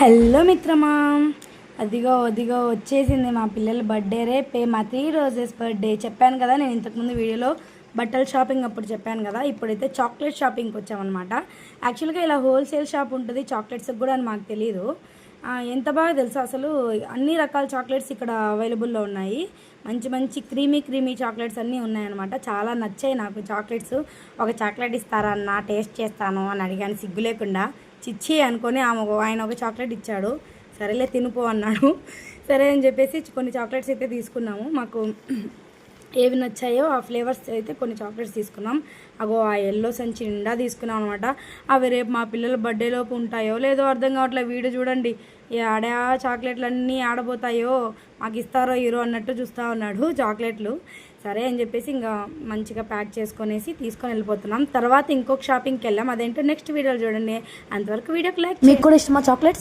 Hello మిత్రమా, అదిగో అదిగో వచ్చేసింది మా పిల్లల బర్త్డే. రేపే మా 3 రోజెస్ బర్త్డే. చెప్పాను కదా నేను ఇంతకుముందు వీడియోలో బట్టల షాపింగ్ అప్పుడు చెప్పాను కదా. ఇప్పుడైతే చాక్లెట్ షాపింగ్కి వచ్చామన్నమాట. యాక్చువల్గా ఇలా హోల్సేల్ షాప్ ఉంటుంది చాక్లెట్స్కి కూడా అని మాకు తెలియదు. ఎంత బాగా తెలుసు అసలు, అన్ని రకాల చాక్లెట్స్ ఇక్కడ అవైలబుల్లో ఉన్నాయి. మంచి మంచి క్రీమీ చాక్లెట్స్ అన్నీ ఉన్నాయన్నమాట. చాలా నచ్చాయి నాకు చాక్లెట్స్. ఒక చాక్లెట్ ఇస్తారా అన్న, టేస్ట్ చేస్తాను అని అడిగాను సిగ్గు లేకుండా. చిచ్చి అనుకొని ఆయన ఒక చాక్లెట్ ఇచ్చాడు. సరేలే తినిపో అన్నాడు. సరే అని చెప్పేసి కొన్ని చాక్లెట్స్ అయితే తీసుకున్నాము. మాకు ఏవి నచ్చాయో ఆ ఫ్లేవర్స్ అయితే కొన్ని చాక్లెట్స్ తీసుకున్నాం. ఆ ఎల్లో సంచి నిండా తీసుకున్నాం అనమాట. అవి రేపు మా పిల్లల బర్త్డేలోపు ఉంటాయో లేదో అర్థం కావట్లేదు. వీడియో చూడండి, ఆడా చాక్లెట్లు అన్నీ ఆడబోతాయో, మాకు ఇస్తారో హీరో అన్నట్టు చూస్తూ ఉన్నాడు చాక్లెట్లు. సరే అని చెప్పేసి ఇంకా మంచిగా ప్యాక్ చేసుకొనేసి తీసుకొని వెళ్ళిపోతున్నాం. తర్వాత ఇంకొక షాపింగ్కి వెళ్ళాం, అదేంటో నెక్స్ట్ వీడియోలో చూడండి. అంతవరకు వీడియోకి లైక్. మీకు కూడా ఇష్టమా చాక్లెట్స్?